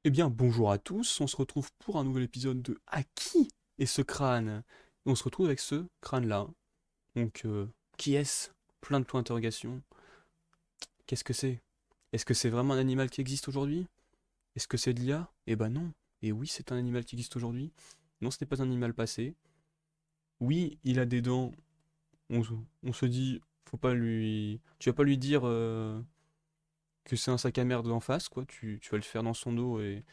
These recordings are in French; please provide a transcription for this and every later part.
Eh bien, bonjour à tous, on se retrouve pour un nouvel épisode de À qui est ce crâne? Et on se retrouve avec ce crâne-là. Donc, qui est-ce? Plein de points d'interrogation. Qu'est-ce que c'est? Est-ce que c'est vraiment un animal qui existe aujourd'hui? Est-ce que c'est de l'IA? Eh ben non. Et oui, c'est un animal qui existe aujourd'hui. Non, ce n'est pas un animal passé. Oui, il a des dents. On, se on se dit, faut pas lui. Tu vas pas lui dire que c'est un sac à merde en face, quoi. Tu vas le faire dans son dos et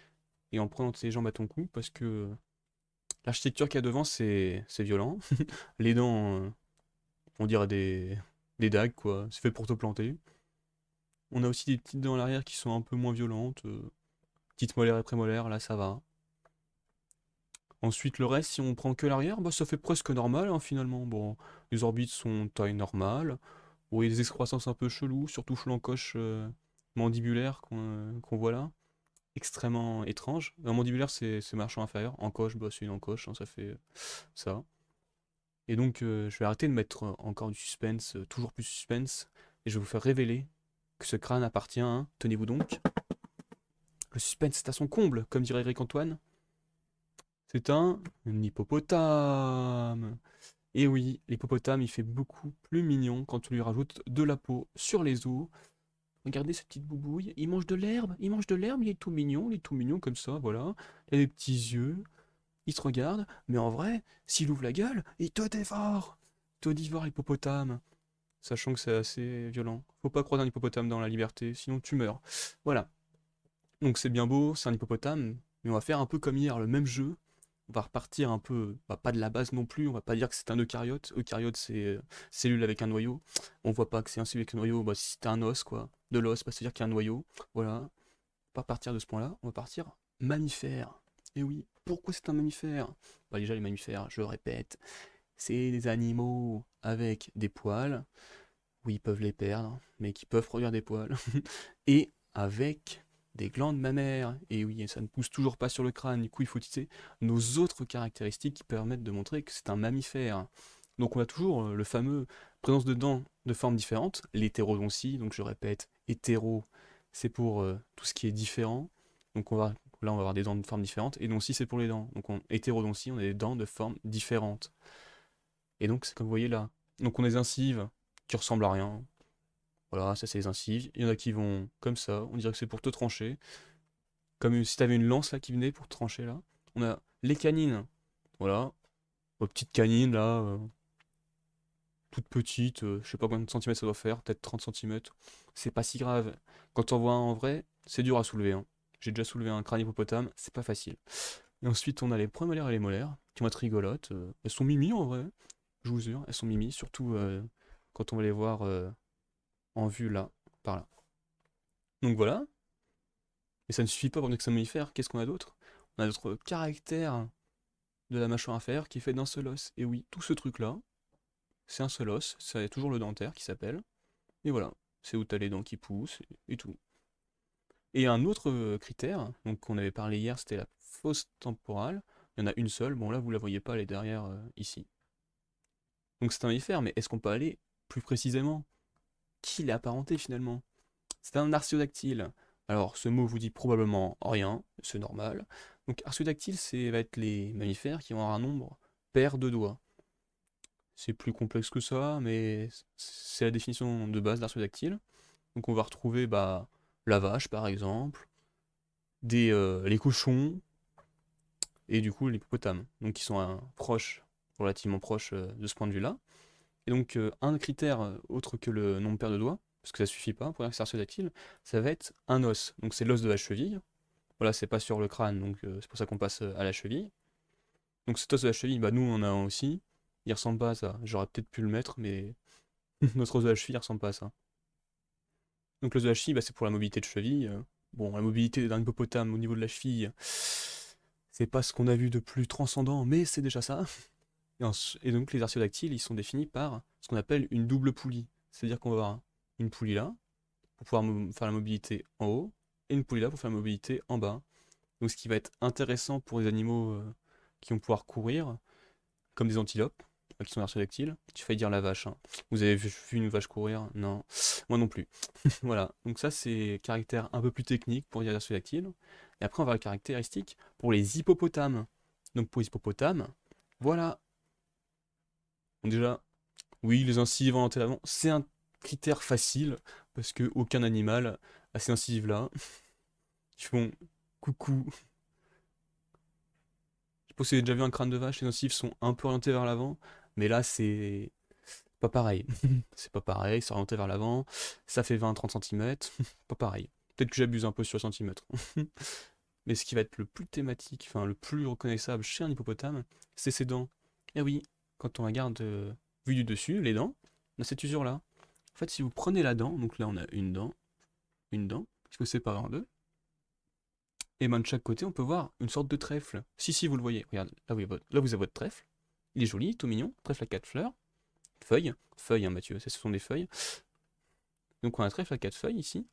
en prenant tes jambes à ton cou parce que l'architecture qu'il y a devant, c'est violent. Les dents, on dirait des dagues, quoi. C'est fait pour te planter. On a aussi des petites dents à l'arrière qui sont un peu moins violentes. Petites molaires et prémolaires, là ça va. Ensuite, le reste, si on prend que l'arrière, bah, ça fait presque normal, hein, finalement. Bon, les orbites sont taille normale. Bon, il y a des excroissances un peu cheloues, surtout flancoche mandibulaire qu'on voit là. Extrêmement étrange. Un mandibulaire, c'est mâchoire inférieure. Encoche, bah, c'est une encoche, hein, ça fait ça. Et donc, je vais arrêter de mettre encore du suspense, toujours plus suspense, et je vais vous faire révéler que ce crâne appartient à, tenez-vous donc, le suspense est à son comble, comme dirait Eric Antoine, c'est un hippopotame. Et oui, l'hippopotame, il fait beaucoup plus mignon quand on lui rajoute de la peau sur les os. Regardez cette petite boubouille, il mange de l'herbe, il est tout mignon comme ça, voilà. Il a des petits yeux, il se regarde, mais en vrai, s'il ouvre la gueule, il te dévore. Il te dévore l'hippopotame. Sachant que c'est assez violent. Faut pas croiser un hippopotame dans la liberté, sinon tu meurs. Voilà. Donc c'est bien beau, c'est un hippopotame, mais on va faire un peu comme hier, le même jeu. On va repartir un peu, bah, pas de la base non plus, on va pas dire que c'est un eucaryote. Eucaryote, c'est cellule avec un noyau. On voit pas que c'est un cellule avec un noyau, bah, si c'est un os, quoi. De l'os, bah, c'est-à-dire qu'il y a un noyau. Voilà. On va pas partir de ce point-là, on va partir mammifère. Et oui, pourquoi c'est un mammifère? Bah déjà les mammifères, je répète, c'est des animaux avec des poils, oui, ils peuvent les perdre, mais qui peuvent produire des poils, et avec des glandes mammaires. Et oui, ça ne pousse toujours pas sur le crâne, du coup il faut utiliser nos autres caractéristiques qui permettent de montrer que c'est un mammifère. Donc on a toujours le fameux présence de dents de formes différentes, l'hétérodontie, donc je répète, hétéro, c'est pour tout ce qui est différent. Donc là on va avoir des dents de formes différentes, et donc si c'est pour les dents. Donc hétérodontie, on a des dents de formes différentes. Et donc c'est comme vous voyez là. Donc on a des incisives qui ressemblent à rien, voilà, ça c'est les incisives. Il y en a qui vont comme ça, on dirait que c'est pour te trancher. Comme si t'avais une lance là qui venait pour te trancher là. On a les canines, voilà, aux petites canines là, toutes petites, je sais pas combien de centimètres ça doit faire, peut-être 30 centimètres. C'est pas si grave. Quand on voit un en vrai, c'est dur à soulever, hein. J'ai déjà soulevé un crâne hippopotame, c'est pas facile. Et ensuite on a les prémolaires et les molaires, qui vont être rigolotes. Elles sont mimi en vrai, je vous jure, elles sont mimi, surtout quand on va les voir en vue là, par là. Donc voilà. Mais ça ne suffit pas pour dire que c'est un mammifère, qu'est-ce qu'on a d'autre? On a d'autres caractères de la mâchoire inférieure qui est fait d'un seul os. Et oui, tout ce truc-là, c'est un seul os, ça a toujours le dentaire qui s'appelle. Et voilà, c'est où t'as les dents qui poussent et tout. Et un autre critère, donc qu'on avait parlé hier, c'était la fosse temporale. Il y en a une seule, bon là vous la voyez pas, elle est derrière ici. Donc c'est un mammifère, mais est-ce qu'on peut aller plus précisément? Qui l'est apparenté finalement? C'est un artiodactyle. Alors, ce mot vous dit probablement rien, c'est normal. Donc, artiodactyle, va être les mammifères qui vont avoir un nombre pair de doigts. C'est plus complexe que ça, mais c'est la définition de base d'artiodactyle. Donc, on va retrouver bah, la vache, par exemple, les cochons, et du coup, l'hippopotame. Donc, qui sont proches, relativement proches de ce point de vue-là. Et donc, un critère autre que le nombre pair de doigts, parce que ça suffit pas pour dire que c'est artiodactyle, ça va être un os. Donc, c'est l'os de la cheville. Voilà, c'est pas sur le crâne, donc c'est pour ça qu'on passe à la cheville. Donc cet os de la cheville, bah nous on en a un aussi. Il ressemble pas à ça. J'aurais peut-être pu le mettre, mais notre os de la cheville il ressemble pas à ça. Donc l'os de la cheville, bah, c'est pour la mobilité de cheville. Bon, la mobilité d'un hippopotame au niveau de la cheville, c'est pas ce qu'on a vu de plus transcendant, mais c'est déjà ça. Et donc les artiodactyles, ils sont définis par ce qu'on appelle une double poulie. C'est-à-dire qu'on va avoir une poulie là, pour pouvoir faire la mobilité en haut, et une poulie là pour faire la mobilité en bas. Donc ce qui va être intéressant pour les animaux qui vont pouvoir courir, comme des antilopes. qui sont versatile. J'ai failli dire la vache, hein. Vous avez vu une vache courir? Non, moi non plus. Voilà, donc ça c'est caractère un peu plus technique pour dire versatile. Et après on va voir les caractéristiques pour les hippopotames. Donc pour les hippopotames, voilà. Donc déjà, oui, les incisives orientées à l'avant, c'est un critère facile, parce que aucun animal a ces incisives-là. Ils font coucou. Je sais pas si vous avez déjà vu un crâne de vache, les incisives sont un peu orientées vers l'avant, mais là c'est pas pareil. C'est pas pareil, c'est orienté vers l'avant, ça fait 20-30 cm, pas pareil. Peut-être que j'abuse un peu sur le centimètre. Mais ce qui va être le plus thématique, enfin le plus reconnaissable chez un hippopotame, c'est ses dents. Et oui, quand on regarde vu du dessus, les dents, on a cette usure-là. En fait, si vous prenez la dent, donc là on a une dent, qui se sépare en deux, et ben de chaque côté, on peut voir une sorte de trèfle. Si, vous le voyez, regarde, là vous avez votre trèfle, il est joli, tout mignon, trèfle à 4 fleurs, feuilles, hein, Mathieu, ce sont des feuilles. Donc on a un trèfle à 4 feuilles ici,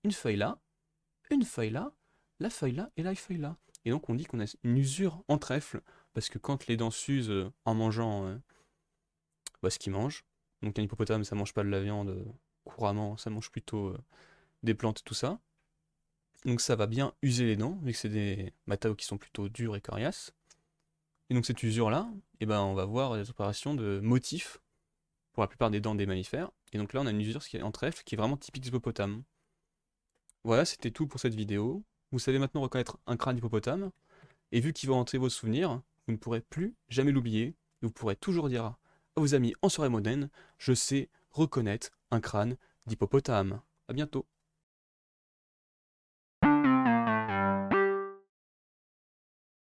une feuille là, la feuille là et la feuille là. Et donc on dit qu'on a une usure en trèfle, parce que quand les dents s'usent en mangeant ce qu'ils mangent, donc un hippopotame ça mange pas de la viande couramment, ça mange plutôt des plantes et tout ça, donc ça va bien user les dents, vu que c'est des matériaux qui sont plutôt durs et coriaces. Et donc cette usure là, et ben on va voir des opérations de motifs pour la plupart des dents des mammifères. Et donc là on a une usure en trèfle qui est vraiment typique des hippopotames. Voilà, c'était tout pour cette vidéo. Vous savez maintenant reconnaître un crâne d'hippopotame, et vu qu'il va entrer vos souvenirs, vous ne pourrez plus jamais l'oublier, et vous pourrez toujours dire à vos amis en soirée mondaine, je sais reconnaître un crâne d'hippopotame. A bientôt.